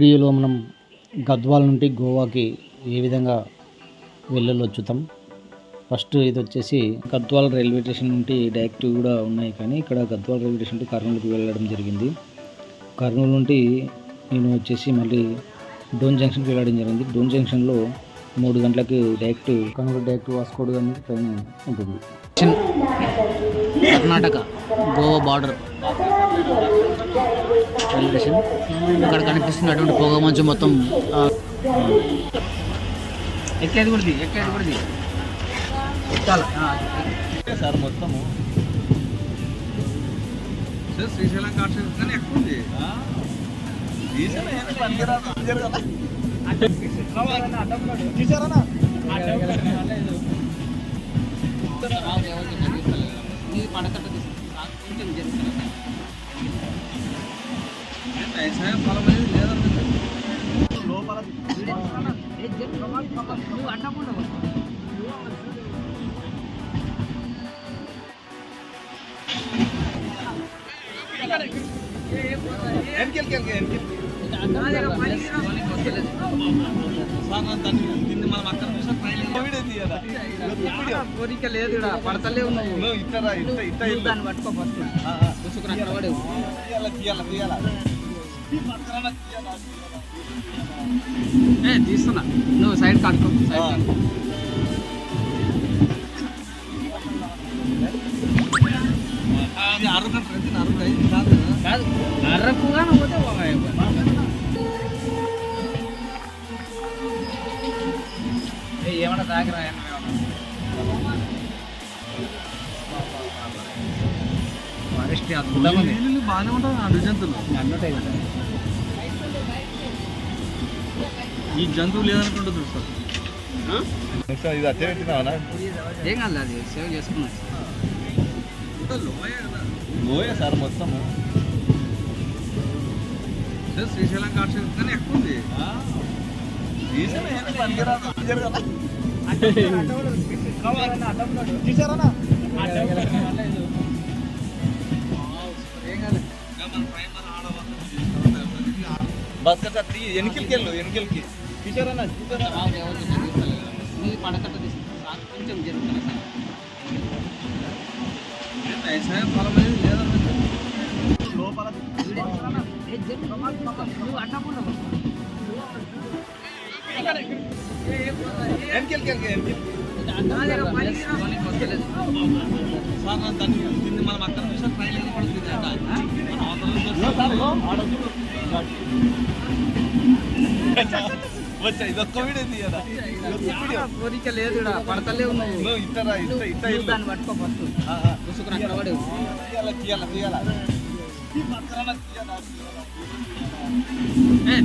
వీడియోలో మనం గద్వాల నుండి గోవాకి ఏ విధంగా వెళ్ళొచ్చుతాం. ఫస్ట్ ఇది వచ్చేసి గద్వాల రైల్వే స్టేషన్ నుండి డైరెక్ట్ కూడా ఉన్నాయి, కానీ ఇక్కడ గద్వాల రైల్వే స్టేషన్ నుండి కర్నూలుకి వెళ్ళడం జరిగింది. కర్నూలు నుండి నేను వచ్చేసి మళ్ళీ డోన్ జంక్షన్కి వెళ్ళడం జరిగింది. డోన్ జంక్షన్లో 3 గంటలకి కర్నూలు డైరెక్ట్ వాస్కోడ్ గామ ట్రైన్ ఉంటుంది. Karnataka Goa border railway station. ఇక్కడ కనిపిస్తున్నటువంటి పొగ మంచు మొత్తం ఎక్కేది కూడా సార్ మొత్తము శ్రీశైలం కాన్స్టిట్యూషన్ ఎక్కువ ఉంది. కోరిక లేదు ఇక్కడ పడతలే ఉన్నావు. దాన్ని పట్టుకో ఫస్ట్ తీస్తున్నా, నువ్వు సైడ్ కాడుకో. అర్రకుగా పోతే ఏమన్నా తాగరా బాగానే ఉంటుంది. అడ్డు జంతువులు అన్నట్టే ఈ జంతువు లేదనుకుంటూ చూస్తారు. ఇది అట్టే పెట్టినావా? ఏం కాదు, అది సేవ్ చేసుకున్నా. లోయ సార్ మొత్తము శ్రీశైలం కాన్స్టిట్యూషన్ ఎక్కువ ఉంది. బస్ కట్ట ఎన్నికలకి ఎన్నికలకి తీసారన్నా పడకట్ట కొంచెం జరుగుతుంది. లోపల మనం అక్కడ చూసా ట్రైన్ వచ్చా ఇదొక్క వీడియో కోరిక లేదు ఇక్కడ పడతలే ఉన్నావు. దాన్ని పట్టుకో ఫస్ట్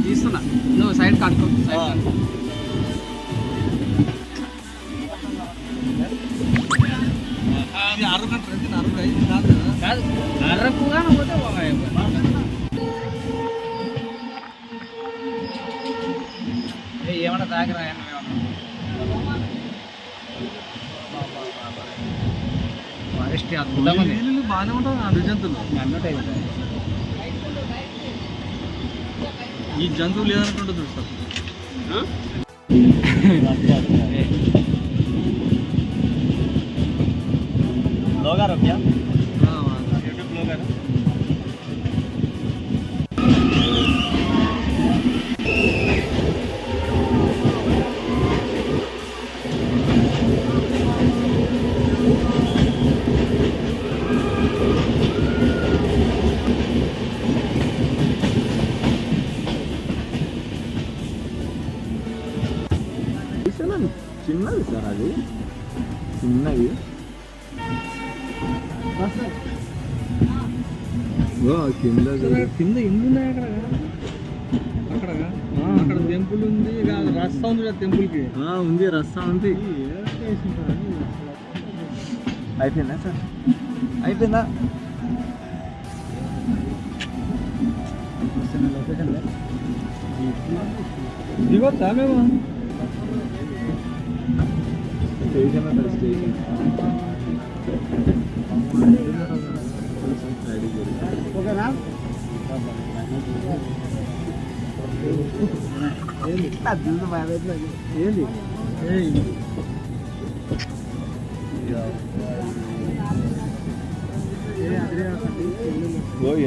తీస్తున్నా, నువ్వు సైడ్ కాడుకో. అర్రకుగా పోతే ఏమన్నా తాగరా బాగానే ఉంటుంది. అడ్డు జంతువులు అన్నట్టే ఈ జంతువు లేదనుకుంటూ చూస్తారు. Blogger YouTube blogger. చిన్నది సార్, అది చిన్నది. కింద ఇల్లు ఉన్నాయి అక్కడ. అక్కడ టెంపుల్ ఉంది, రస్తా ఉంది. టెంపుల్ కి ఉంది, రస్తా ఉంది. అయిపోయిందా సార్? అయిపోయిందా? దిగొచ్చా మేము? స్టేషన్ అంటారు, స్టేషన్. ఓకేనా?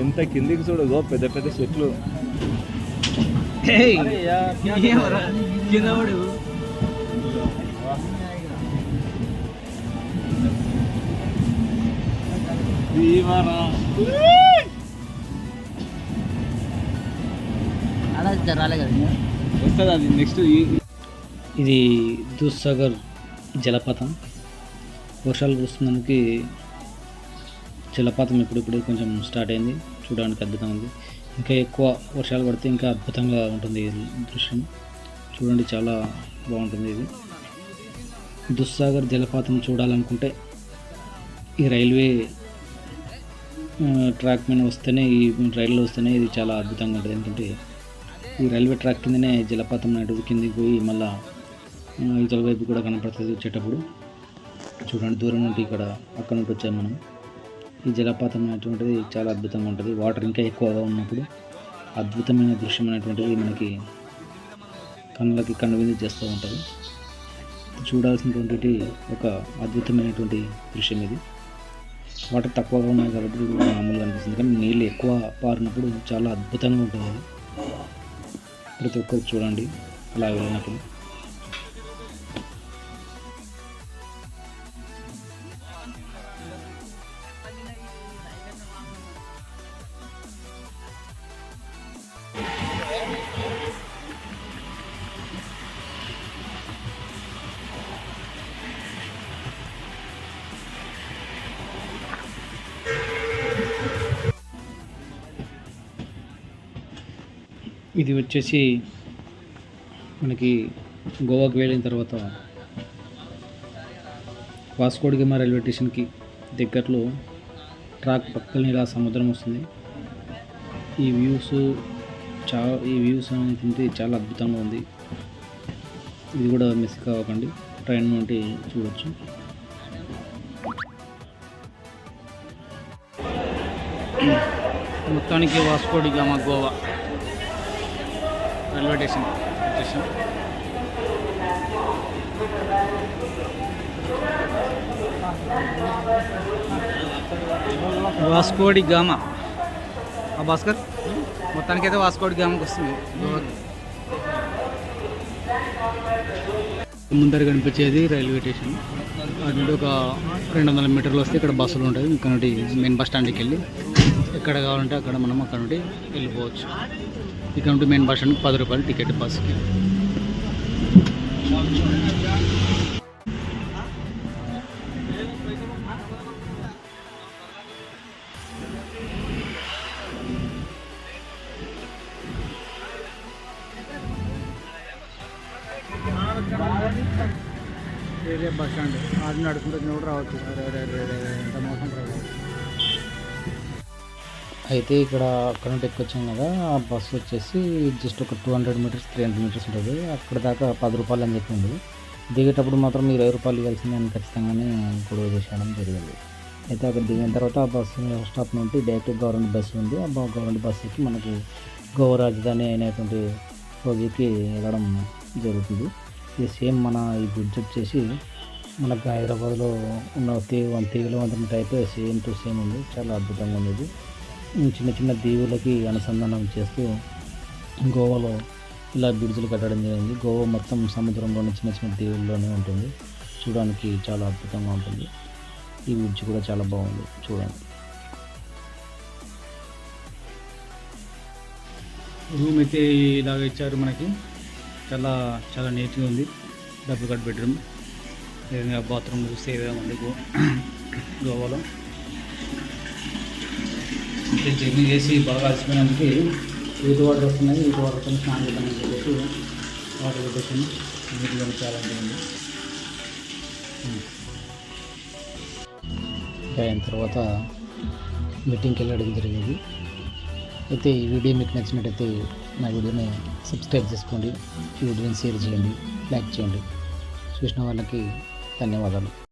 ఎంత కిందికి చూడగో పెద్ద పెద్ద చెట్లు కింద పడు అలా జరాలే కదా వస్తుంది అది నెక్స్ట్. ఇది దూద్సాగర్ జలపాతం. వర్షాలు కురుస్తున్నందుకు జలపాతం ఇప్పుడిప్పుడే కొంచెం స్టార్ట్ అయింది. చూడడానికి అద్భుతంగా ఉంది. ఇంకా ఎక్కువ వర్షాలు పడితే ఇంకా అద్భుతంగా ఉంటుంది ఈ దృశ్యం. చూడండి, చాలా బాగుంటుంది ఇది. దూద్సాగర్ జలపాతం చూడాలనుకుంటే ఈ రైల్వే ట్రాక్ మీద వస్తేనే, ఈ రైల్లో వస్తేనే ఇది చాలా అద్భుతంగా ఉంటుంది. ఎందుకంటే ఈ రైల్వే ట్రాక్ కిందనే జలపాతం అనేటిది కిందికి పోయి మళ్ళీ ఇతర వైపు కూడా కనపడుతుంది వచ్చేటప్పుడు. చూడండి, దూరం నుండి అక్కడ నుండి వచ్చాము మనం. ఈ జలపాతం అనేటువంటిది చాలా అద్భుతంగా ఉంటుంది. వాటర్ ఇంకా ఎక్కువగా ఉన్నప్పుడు అద్భుతమైన దృశ్యం అనేటువంటిది మనకి కళ్ళకి కనువిందు చేస్తూ ఉంటుంది. చూడాల్సినటువంటి ఒక అద్భుతమైనటువంటి దృశ్యం ఇది. వాటర్ తక్కువగా ఉన్నాయి కాబట్టి ఇది మామూలుగా అనిపిస్తుంది, కానీ నీళ్ళు ఎక్కువ పారినప్పుడు చాలా అద్భుతంగా ఉంటుంది అది. ప్రతి ఒక్కరు చూడండి అలా వెళ్ళినప్పుడు. ఇది వచ్చేసి మనకి గోవాకి వెళ్ళిన తర్వాత వాస్కో డి గామా రైల్వే స్టేషన్కి దగ్గరలో ట్రాక్ పక్కన ఇలా సముద్రం వస్తుంది. ఈ వ్యూస్ అనేది చాలా అద్భుతంగా ఉంది. ఇది కూడా మిస్ కావకండి, ట్రైన్ నుండి చూడవచ్చు. మొత్తానికి వాస్కో డి గామా గోవా రైల్వే స్టేషన్ వచ్చేసాం. వాస్కో డి గామా భాస్కర్ మొత్తానికి అయితే వాస్కో డి గామాకి వస్తుంది. ముందర కనిపించేది రైల్వే స్టేషన్. అటు నుండి ఒక 200 మీటర్లు వస్తే ఇక్కడ బస్సులు ఉంటాయి. ఇక్కడ నుండి మెయిన్ బస్ స్టాండ్కి వెళ్ళి ఎక్కడ కావాలంటే అక్కడ మనం అక్కడ నుండి వెళ్ళిపోవచ్చు. ఇక్కడ నుండి మెయిన్ బస్ స్టాండ్కి 10 రూపాయలు టికెట్ బస్కి. ఏరియా బస్ స్టాండ్ అది నడుచుకుంటే కూడా రావచ్చు. ఎంత మోసం రావచ్చు. అయితే అక్కడ నుండి ఎక్కొచ్చాం కదా, ఆ బస్సు వచ్చేసి జస్ట్ ఒక 200 మీటర్స్ 300 మీటర్స్ ఉంటుంది. అక్కడ దాకా 10 రూపాయలు అని చెప్పింది. దిగేటప్పుడు మాత్రం 20 రూపాయలు ఇవ్వాల్సిందని ఖచ్చితంగానే గొడవ చేసేయడం జరిగింది. అయితే అక్కడ దిగిన తర్వాత ఆ బస్సు స్టాప్ నుండి డైరెక్ట్ గవర్నమెంట్ బస్సు ఉంది. ఆ గవర్నమెంట్ బస్సుకి మనకి గోవా రాజధాని అయినటువంటి రోజుకి వెళ్ళడం జరుగుతుంది. ఇది సేమ్ ఈ బ్రిడ్జ్ వచ్చేసి మనకు హైదరాబాద్లో ఉన్న తీగల టైప్ సేమ్ టు సేమ్ ఉంది. చాలా అద్భుతంగా ఉంది. చిన్న చిన్న దీవులకి అనుసంధానం చేస్తూ గోవాలో ఇలా బ్రిడ్జ్లు కట్టడం జరిగింది. గోవా మొత్తం సముద్రంలోని చిన్న చిన్న దీవుల్లోనే ఉంటుంది. చూడడానికి చాలా అద్భుతంగా ఉంటుంది. ఈ బ్రిడ్జ్ కూడా చాలా బాగుంది చూడండి. రూమ్ అయితే ఇలాగ ఇచ్చారు మనకి. చాలా నీట్గా ఉంది. Double cut bedroom. ఏదైనా బాత్రూమ్ చూస్తే ఏదైనా ఉంది గోవాలో. జర్నీ చేసి బాగా అలసిపోయినందుకు హీట్ వాటర్ వస్తున్నాయి. హీట్ వాటర్తో స్నానం చేద్దామని చెప్పేసి వాటర్ పెట్టేసాను. నీట్గా చాలా ఉంటుంది. అయిన తర్వాత మీటింగ్కి వెళ్ళడం జరిగింది. అయితే ఈ వీడియో మీకు నచ్చినట్టయితే నా వీడియోని సబ్స్క్రైబ్ చేసుకోండి. ఈ వీడియోని షేర్ చేయండి, లైక్ చేయండి. చూసిన వాళ్ళకి ధన్యవాదాలు.